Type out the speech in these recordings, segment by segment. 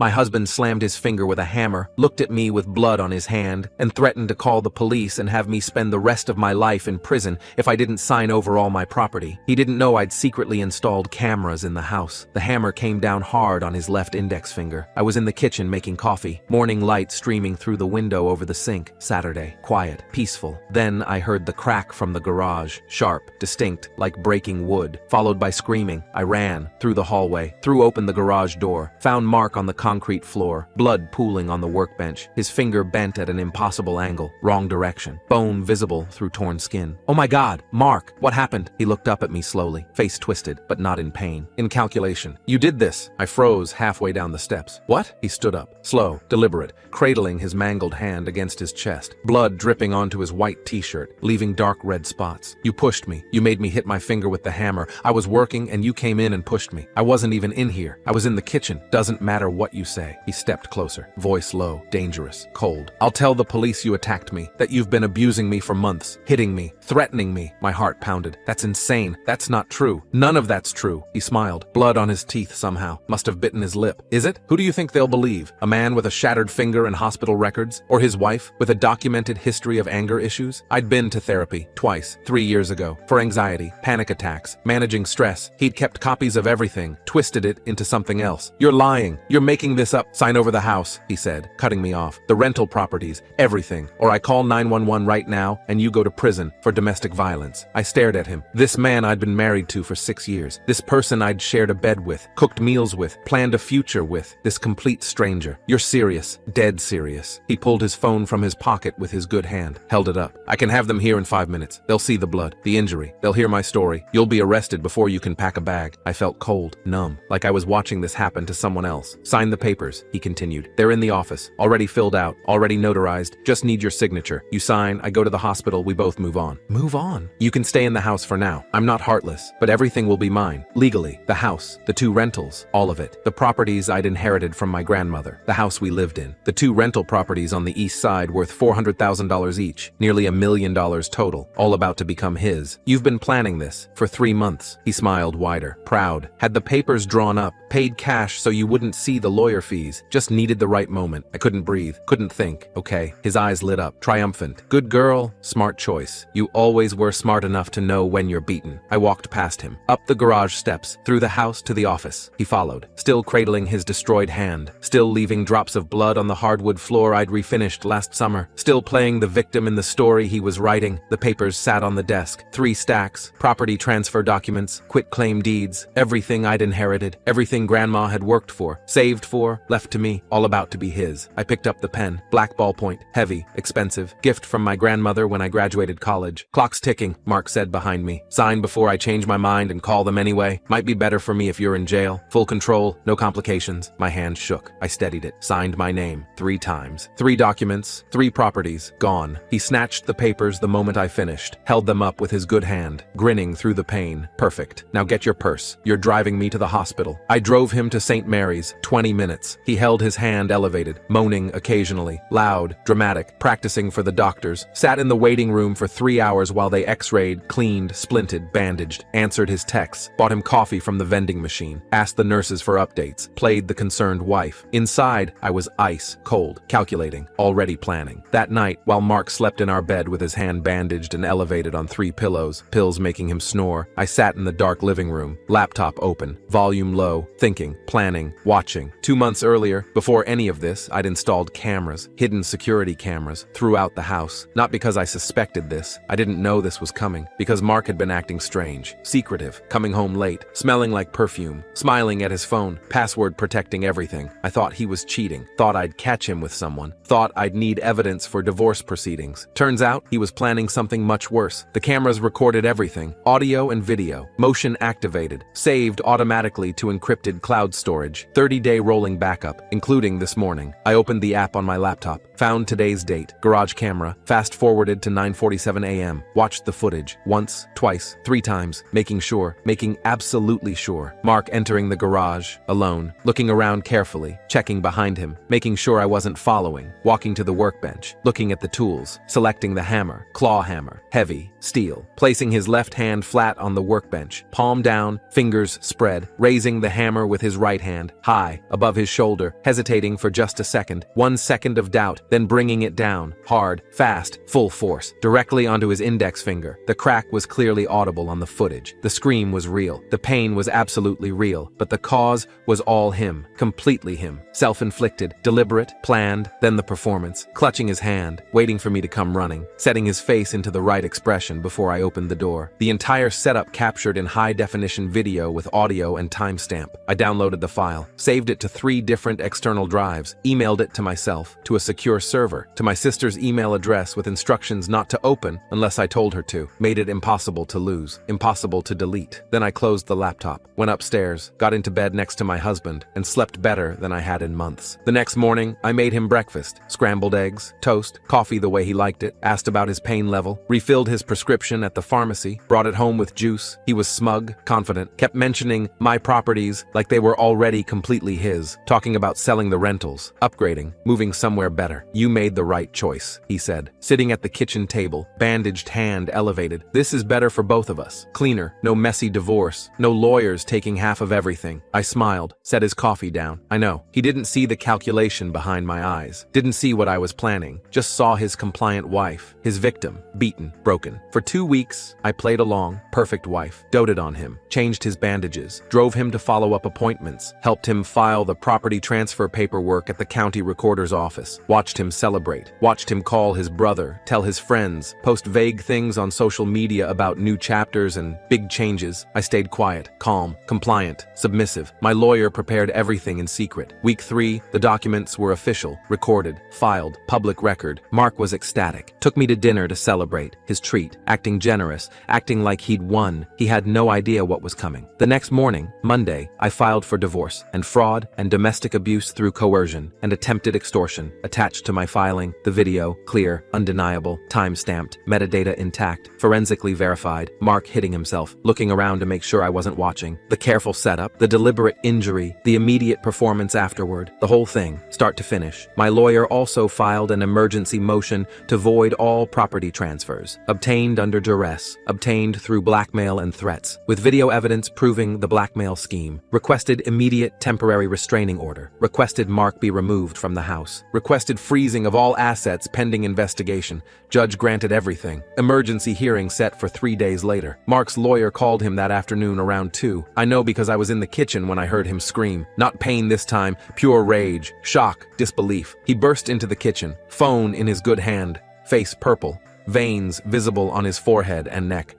My husband slammed his finger with a hammer, looked at me with blood on his hand, and threatened to call the police and have me spend the rest of my life in prison if I didn't sign over all my property. He didn't know I'd secretly installed cameras in the house. The hammer came down hard on his left index finger. I was in the kitchen making coffee, morning light streaming through the window over the sink. Saturday. Quiet. Peaceful. Then I heard the crack from the garage. Sharp. Distinct. Like breaking wood. Followed by screaming. I ran. Through the hallway. Threw open the garage door. Found Mark on the concrete floor. Blood pooling on the workbench. His finger bent at an impossible angle. Wrong direction. Bone visible through torn skin. Oh my God! Mark! What happened? He looked up at me slowly. Face twisted, but not in pain. In calculation. You did this. I froze halfway down the steps. What? He stood up. Slow. Deliberate. Cradling his mangled hand against his chest. Blood dripping onto his white t-shirt, leaving dark red spots. You pushed me. You made me hit my finger with the hammer. I was working and you came in and pushed me. I wasn't even in here. I was in the kitchen. Doesn't matter what you say. He stepped closer. Voice low. Dangerous. Cold. I'll tell the police you attacked me. That you've been abusing me for months. Hitting me. Threatening me. My heart pounded. That's insane. That's not true. None of that's true. He smiled. Blood on his teeth somehow. Must have bitten his lip. Is it? Who do you think they'll believe? A man with a shattered finger and hospital records? Or his wife with a documented history of anger issues? I'd been to therapy twice, 3 years ago, for anxiety, panic attacks, managing stress. He'd kept copies of everything, twisted it into something else. You're lying. You're making this up. Sign over the house, he said, cutting me off. The rental properties, everything. Or I call 911 right now and you go to prison for domestic violence. I stared at him. This man I'd been married to for 6 years. This person I'd shared a bed with, cooked meals with, planned a future with. This complete stranger. You're serious. Dead serious. He pulled his phone from his pocket with his good hand, held it up. I can have them here in 5 minutes. They'll see the blood, the injury. They'll hear my story. You'll be arrested before you can pack a bag. I felt cold, numb, like I was watching this happen to someone else. Sign the papers, he continued. They're in the office, already filled out, already notarized. Just need your signature. You sign, I go to the hospital, we both move on. Move on? You can stay in the house for now. I'm not heartless, but everything will be mine. Legally. The house, the 2 rentals, all of it. The properties I'd inherited from my grandmother. The house we lived in. The 2 rental properties on the east side worth $400,000 each. Nearly $1 million total. All about to become his. You've been planning this for 3 months. He smiled wider. Proud. Had the papers drawn up. Paid cash so you wouldn't see the lawyer fees. Just needed the right moment. I couldn't breathe. Couldn't think. Okay. His eyes lit up. Triumphant. Good girl. Smart choice. You always were smart enough to know when you're beaten. I walked past him. Up the garage steps. Through the house to the office. He followed. Still cradling his destroyed hand. Still leaving drops of blood on the hardwood floor I'd refinished last summer. Still playing the victim in the story he was writing. The papers sat on the desk. 3 stacks. Property transfer documents. Quitclaim deeds. Everything I'd inherited. Everything Grandma had worked for. Saved for. Left to me. All about to be his. I picked up the pen. Black ballpoint. Heavy. Expensive. Gift from my grandmother when I graduated college. Clock's ticking, Mark said behind me. Sign before I change my mind and call them anyway. Might be better for me if you're in jail. Full control. No complications. My hand shook. I steadied it. Signed my name 3 times. 3 documents. 3 properties. Gone. He snatched the papers the moment I finished. Held them up with his good hand. Grinning through the pain. Perfect. Now get your purse. You're driving me to the hospital. I drove him to St. Mary's. 20 minutes. He held his hand elevated. Moaning occasionally. Loud. Dramatic. Practicing for the doctors. Sat in the waiting room for 3 hours while they x-rayed, cleaned, splinted, bandaged. Answered his texts. Bought him coffee from the vending machine. Asked the nurses for updates. Played the concerned wife. Inside, I was ice cold. Calculating. Already planning. That night, while Mark slept in our bed with his hand bandaged and elevated on 3 pillows, pills making him snore, I sat in the dark living room. Laptop open. Volume low. Thinking. Planning. Watching. 2 months earlier, before any of this, I'd installed cameras. Hidden security cameras. Throughout the house. Not because I suspected this. I didn't know this was coming. Because Mark had been acting strange. Secretive. Coming home late. Smelling like perfume. Smiling at his phone. Password protecting everything. I thought he was cheating. Thought I'd catch him with someone. Thought I'd need evidence for divorce proceedings. Turns out, he was planning something much worse. The cameras recorded everything. Audio and video. Motion activated. Saved automatically to encrypted cloud storage. 30-day rolling backup, including this morning. I opened the app on my laptop. Found today's date. Garage camera. Fast forwarded to 9:47 a.m. Watched the footage. Once, twice, 3 times. Making absolutely sure. Mark entering the garage, alone. Looking around carefully. Checking behind him. Making sure I wasn't following. Walking to the workbench. Looking at the tools. Selecting the hammer. Claw hammer. Heavy. Steel. Placing his left hand flat on the workbench. Palm down. Fingers spread. Raising the hammer with his right hand. High. Above above his shoulder, hesitating for just a second. 1 second of doubt, then bringing it down, hard, fast, full force, directly onto his index finger. The crack was clearly audible on the footage. The scream was real. The pain was absolutely real. But the cause was all him. Completely him. Self-inflicted, deliberate, planned, then the performance. Clutching his hand, waiting for me to come running, setting his face into the right expression before I opened the door. The entire setup captured in high-definition video with audio and timestamp. I downloaded the file, saved it to 3 different external drives, emailed it to myself, to a secure server, to my sister's email address with instructions not to open unless I told her to, made it impossible to lose, impossible to delete. Then I closed the laptop, went upstairs, got into bed next to my husband, and slept better than I had in months. The next morning, I made him breakfast, scrambled eggs, toast, coffee the way he liked it, asked about his pain level, refilled his prescription at the pharmacy, brought it home with juice. He was smug, confident, kept mentioning my properties like they were already completely his, talking about selling the rentals, upgrading, moving somewhere better. You made the right choice, he said, sitting at the kitchen table, bandaged hand elevated. This is better for both of us. Cleaner, no messy divorce, no lawyers taking half of everything. I smiled, set his coffee down. I know, he didn't see the calculation behind my eyes, didn't see what I was planning, just saw his compliant wife, his victim, beaten, broken. For 2 weeks, I played along, perfect wife, doted on him, changed his bandages, drove him to follow-up appointments, helped him file the property transfer paperwork at the county recorder's office, watched him celebrate, watched him call his brother, tell his friends, post vague things on social media about new chapters and big changes. I stayed quiet, calm, compliant, submissive. My lawyer prepared everything in secret. Week 3, the documents were official, recorded, filed, public record. Mark was ecstatic, took me to dinner to celebrate, his treat, acting generous, acting like he'd won. He had no idea what was coming. The next morning, Monday, I filed for divorce and fraud and domestic abuse through coercion and attempted extortion. Attached to my filing, the video, clear, undeniable, time-stamped, metadata intact, forensically verified, Mark hitting himself, looking around to make sure I wasn't watching, the careful setup, the deliberate injury, the immediate performance afterward, the whole thing, start to finish. My lawyer also filed an emergency motion to void all property transfers, obtained under duress, obtained through blackmail and threats, with video evidence proving the blackmail scheme, requested immediate temporary restraining order, requested Mark be removed from the house, requested freezing of all assets pending investigation. Judge granted everything. Emergency hearing set for 3 days later. Mark's lawyer called him that afternoon around 2. I know because I was in the kitchen when I heard him scream. Not pain this time, pure rage, shock, disbelief. He burst into the kitchen, phone in his good hand, face purple, veins visible on his forehead and neck.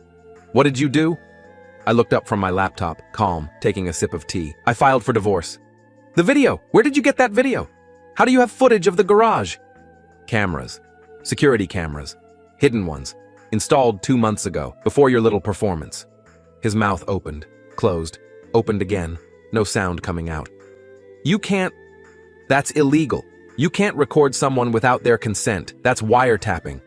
What did you do? I looked up from my laptop, calm, taking a sip of tea. I filed for divorce. The video! Where did you get that video? How do you have footage of the garage? Cameras. Security cameras. Hidden ones. Installed 2 months ago, before your little performance. His mouth opened, closed, opened again, no sound coming out. You can't. That's illegal. You can't record someone without their consent. That's wiretapping.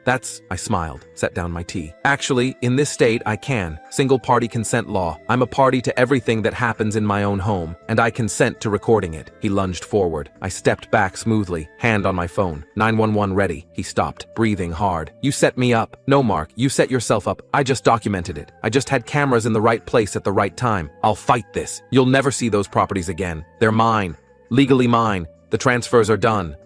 I smiled, set down my tea. Actually, in this state, I can. Single-party consent law. I'm a party to everything that happens in my own home, and I consent to recording it. He lunged forward. I stepped back smoothly, hand on my phone. 911 ready. He stopped, breathing hard. You set me up. No, Mark, you set yourself up. I just documented it. I just had cameras in the right place at the right time. I'll fight this. You'll never see those properties again. They're mine. Legally mine. The transfers are done.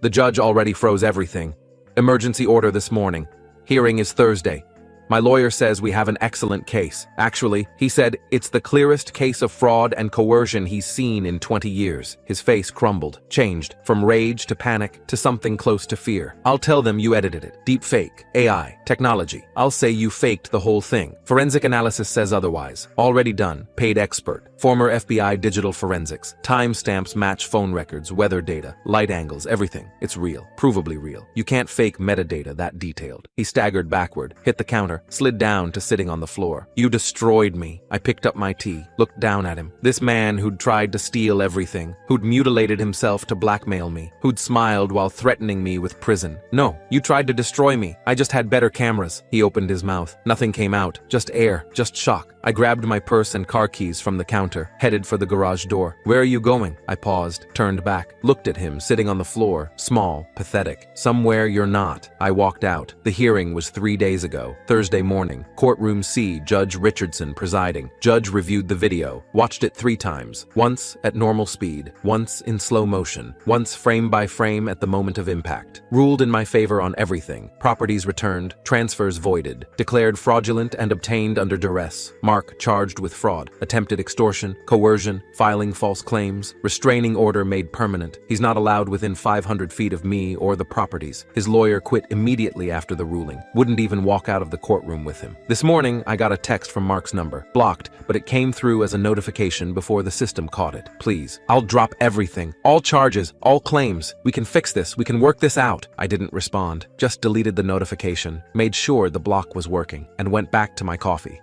The judge already froze everything. Emergency order this morning. Hearing is Thursday. My lawyer says we have an excellent case. Actually, he said it's the clearest case of fraud and coercion he's seen in 20 years. His face crumbled, changed, from rage to panic to something close to fear. I'll tell them you edited it. Deep fake, AI, technology. I'll say you faked the whole thing. Forensic analysis says otherwise. Already done. Paid expert. Former FBI digital forensics. Timestamps match phone records, weather data, light angles, everything. It's real. Provably real. You can't fake metadata that detailed. He staggered backward, hit the counter, slid down to sitting on the floor. You destroyed me. I picked up my tea, looked down at him. This man who'd tried to steal everything, who'd mutilated himself to blackmail me, who'd smiled while threatening me with prison. No, you tried to destroy me. I just had better cameras. He opened his mouth. Nothing came out. Just air. Just shock. I grabbed my purse and car keys from the counter, headed for the garage door. Where are you going? I paused, turned back, looked at him sitting on the floor, small, pathetic. Somewhere you're not. I walked out. The hearing was 3 days ago, Thursday morning. Courtroom C, Judge Richardson presiding. Judge reviewed the video, watched it 3 times. Once at normal speed, once in slow motion, once frame by frame at the moment of impact. Ruled in my favor on everything. Properties returned, transfers voided. Declared fraudulent and obtained under duress. Mark charged with fraud, attempted extortion, coercion, filing false claims, restraining order made permanent. He's not allowed within 500 feet of me or the properties. His lawyer quit immediately after the ruling. Wouldn't even walk out of the courtroom with him. This morning, I got a text from Mark's number. Blocked, but it came through as a notification before the system caught it. Please, I'll drop everything. All charges, all claims. We can fix this. We can work this out. I didn't respond. Just deleted the notification, made sure the block was working, and went back to my coffee.